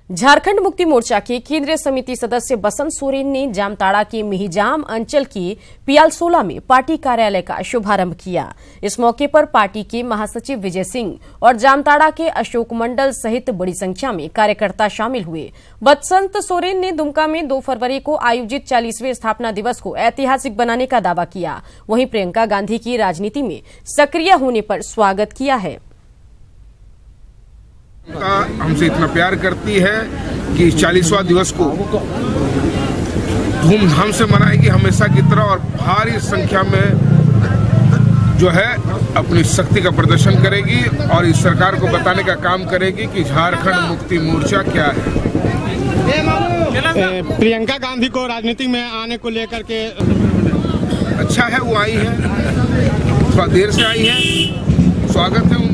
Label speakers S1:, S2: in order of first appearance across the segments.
S1: झारखंड मुक्ति मोर्चा के केंद्रीय समिति सदस्य बसंत सोरेन ने जामताड़ा के मिहिजाम अंचल की पियालसोला में पार्टी कार्यालय का शुभारंभ किया। इस मौके पर पार्टी के महासचिव विजय सिंह और जामताड़ा के अशोक मंडल सहित बड़ी संख्या में कार्यकर्ता शामिल हुए। बसंत सोरेन ने दुमका में 2 फरवरी को आयोजित 40वें स्थापना दिवस को ऐतिहासिक बनाने का दावा किया। वहीं प्रियंका गांधी की राजनीति में सक्रिय होने पर स्वागत किया है।
S2: हमसे इतना प्यार करती है कि 40वां दिवस को धूमधाम से मनाएगी हमेशा की तरह और भारी संख्या में जो है अपनी शक्ति का प्रदर्शन करेगी और इस सरकार को बताने का काम करेगी कि झारखंड मुक्ति मोर्चा क्या है।
S3: प्रियंका गांधी को राजनीति में आने को लेकर के
S2: अच्छा है, वो आई है, थोड़ा देर से आई है, स्वागत है उनका।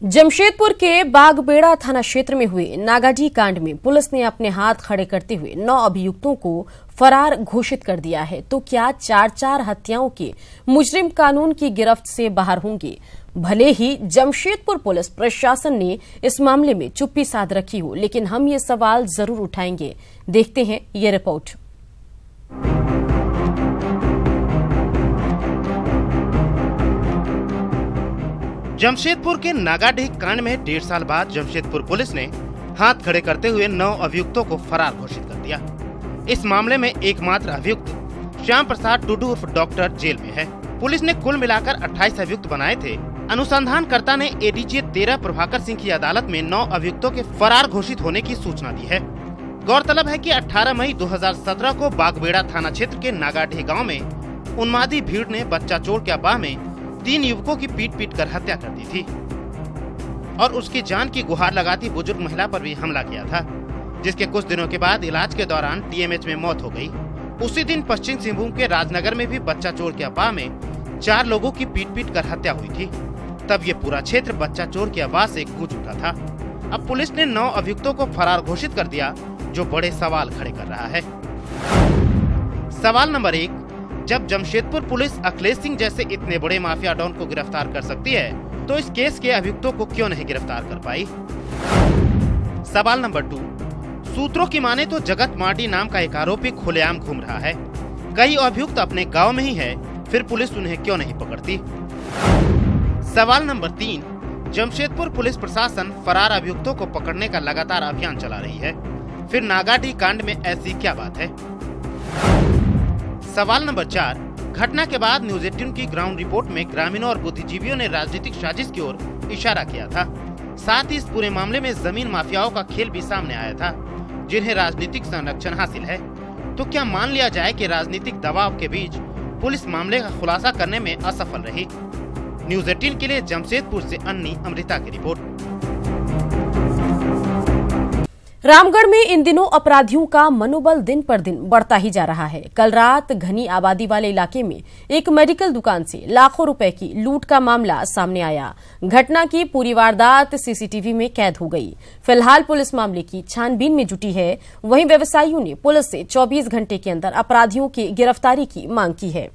S1: जमशेदपुर के बागबेड़ा थाना क्षेत्र में हुए नागाजी कांड में पुलिस ने अपने हाथ खड़े करते हुए 9 अभियुक्तों को फरार घोषित कर दिया है। तो क्या 4 हत्याओं के मुजरिम कानून की गिरफ्त से बाहर होंगे? भले ही जमशेदपुर पुलिस प्रशासन ने इस मामले में चुप्पी साध रखी हो, लेकिन हम ये सवाल जरूर उठाएंगे। देखते हैं ये रिपोर्ट।
S4: जमशेदपुर के नागाडीह कांड में 1.5 साल बाद जमशेदपुर पुलिस ने हाथ खड़े करते हुए 9 अभियुक्तों को फरार घोषित कर दिया। इस मामले में एकमात्र अभियुक्त श्याम प्रसाद टुडू उर्फ डॉक्टर जेल में है। पुलिस ने कुल मिलाकर 28 अभियुक्त बनाए थे। अनुसंधानकर्ता ने एडीजे 13 प्रभाकर सिंह की अदालत में 9 अभियुक्तों के फरार घोषित होने की सूचना दी है। गौरतलब है कि 18 मई 2017 को बागबेड़ा थाना क्षेत्र के नागाडीह गाँव में उन्मादी भीड़ ने बच्चा चोर के अफवाह में 3 युवकों की पीट कर हत्या कर दी थी और उसकी जान की गुहार लगाती बुजुर्ग महिला पर भी हमला किया था, जिसके कुछ दिनों के बाद इलाज के दौरान टीएमएच में मौत हो गई। उसी दिन पश्चिम सिंहभूम के राजनगर में भी बच्चा चोर के अफवाह में 4 लोगों की पीट कर हत्या हुई थी। तब ये पूरा क्षेत्र बच्चा चोर की आवाज से गूंज उठा था। अब पुलिस ने 9 अभियुक्तों को फरार घोषित कर दिया, जो बड़े सवाल खड़े कर रहा है। सवाल नंबर 1, जब जमशेदपुर पुलिस अखिलेश सिंह जैसे इतने बड़े माफिया डॉन को गिरफ्तार कर सकती है, तो इस केस के अभियुक्तों को क्यों नहीं गिरफ्तार कर पाई? सवाल नंबर 2, सूत्रों की माने तो जगत मार्डी नाम का एक आरोपी खुलेआम घूम रहा है। कई अभियुक्त अपने गांव में ही है, फिर पुलिस उन्हें क्यों नहीं पकड़ती? सवाल नंबर 3, जमशेदपुर पुलिस प्रशासन फरार अभियुक्तों को पकड़ने का लगातार अभियान चला रही है, फिर नागाडीह कांड में ऐसी क्या बात है? सवाल नंबर 4, घटना के बाद न्यूज 18 की ग्राउंड रिपोर्ट में ग्रामीणों और बुद्धिजीवियों ने राजनीतिक साजिश की ओर इशारा किया था। साथ ही इस पूरे मामले में जमीन माफियाओं का खेल भी सामने आया था, जिन्हें राजनीतिक संरक्षण हासिल है। तो क्या मान लिया जाए कि राजनीतिक दबाव के बीच पुलिस मामले का खुलासा करने में असफल रही? न्यूज 18 के लिए जमशेदपुर से अन्नी अमृता की रिपोर्ट।
S1: रामगढ़ में इन दिनों अपराधियों का मनोबल दिन पर दिन बढ़ता ही जा रहा है। कल रात घनी आबादी वाले इलाके में एक मेडिकल दुकान से लाखों रुपए की लूट का मामला सामने आया। घटना की पूरी वारदात सीसीटीवी में कैद हो गई। फिलहाल पुलिस मामले की छानबीन में जुटी है। वहीं व्यवसायियों ने पुलिस से 24 घंटे के अंदर अपराधियों की गिरफ्तारी की मांग की है।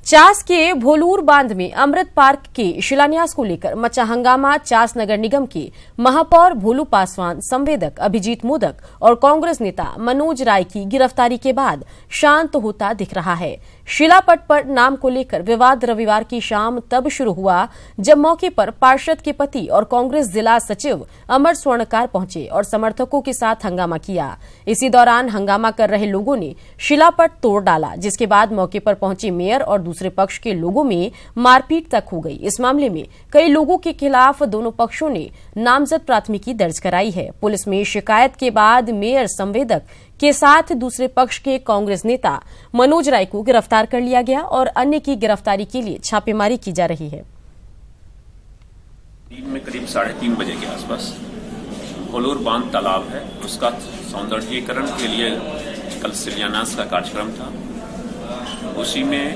S1: चास के भोलूर बांध में अमृत पार्क के शिलान्यास को लेकर मचा हंगामा। चास नगर निगम के महापौर भोलू पासवान, संवेदक अभिजीत मोदक और कांग्रेस नेता मनोज राय की गिरफ्तारी के बाद शांत होता दिख रहा है। शिलापट पर नाम को लेकर विवाद रविवार की शाम तब शुरू हुआ जब मौके पर पार्षद के पति और कांग्रेस जिला सचिव अमर स्वर्णकार पहुंचे और समर्थकों के साथ हंगामा किया। इसी दौरान हंगामा कर रहे लोगों ने शिलापट तोड़ डाला, जिसके बाद मौके पर पहुंचे मेयर और दूसरे पक्ष के लोगों में मारपीट तक हो गई। इस मामले में कई लोगों के खिलाफ दोनों पक्षों ने नामजद प्राथमिकी दर्ज कराई है। पुलिस में शिकायत के बाद मेयर संवेदक के साथ दूसरे पक्ष के कांग्रेस नेता मनोज राय को गिरफ्तार कर लिया गया और अन्य की गिरफ्तारी के लिए छापेमारी की जा रही है।
S5: दिन में करीब 3:30 बजे के आसपास भोलूर बांध तालाब है, उसका सौंदर्यीकरण के लिए कल शिलान्यास का कार्यक्रम था। उसी में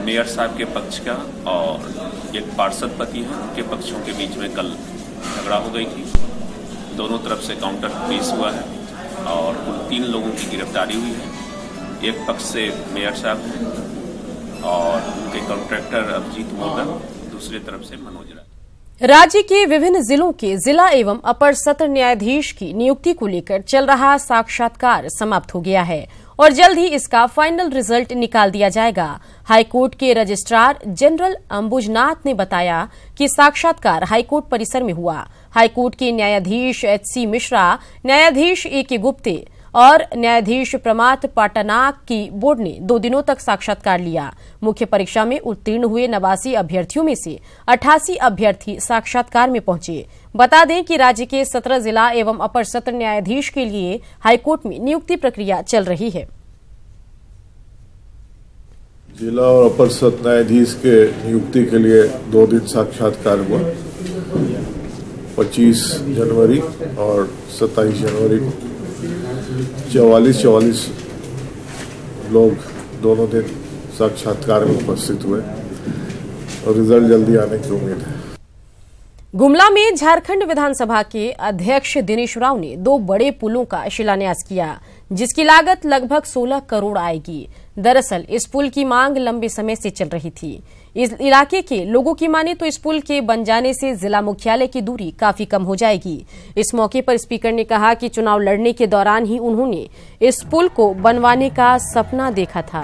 S5: मेयर साहब के पक्ष का और एक पार्षद पति है, उनके पक्षों के बीच में कल झगड़ा हो गई थी। दोनों तरफ से काउंटर पीस हुआ है और कुल 3 लोगों की गिरफ्तारी हुई है। एक पक्ष से मेयर साहब हैं और उनके कॉन्ट्रैक्टर अभिजीत मोदक, दूसरी तरफ से मनोज राय।
S1: राज्य के विभिन्न जिलों के जिला एवं अपर सत्र न्यायाधीश की नियुक्ति को लेकर चल रहा साक्षात्कार समाप्त हो गया है और जल्द ही इसका फाइनल रिजल्ट निकाल दिया जाएगा। हाईकोर्ट के रजिस्ट्रार जनरल अंबुजनाथ ने बताया कि साक्षात्कार हाईकोर्ट परिसर में हुआ। हाईकोर्ट के न्यायाधीश HC मिश्रा, न्यायाधीश AK गुप्ते और न्यायाधीश प्रमाथ पाटनाक की बोर्ड ने 2 दिनों तक साक्षात्कार लिया। मुख्य परीक्षा में उत्तीर्ण हुए 89 अभ्यर्थियों में से 88 अभ्यर्थी साक्षात्कार में पहुंचे। बता दें कि राज्य के 17 जिला एवं अपर सत्र न्यायाधीश के लिए हाईकोर्ट में नियुक्ति प्रक्रिया चल रही है।
S6: जिला और अपर सत्र न्यायाधीश के नियुक्ति के लिए 2 दिन साक्षात्कार हुआ, 25 जनवरी और 27 जनवरी को। 44 लोग दोनों दिन साक्षात्कार में उपस्थित हुए और रिजल्ट जल्दी आने की उम्मीद है।
S1: गुमला में झारखंड विधानसभा के अध्यक्ष दिनेश राव ने 2 बड़े पुलों का शिलान्यास किया, जिसकी लागत लगभग 16 करोड़ आएगी। दरअसल इस पुल की मांग लंबे समय से चल रही थी। इस इलाके के लोगों की माने तो इस पुल के बन जाने से जिला मुख्यालय की दूरी काफी कम हो जाएगी। इस मौके पर स्पीकर ने कहा कि चुनाव लड़ने के दौरान ही उन्होंने इस पुल को बनवाने का सपना देखा था।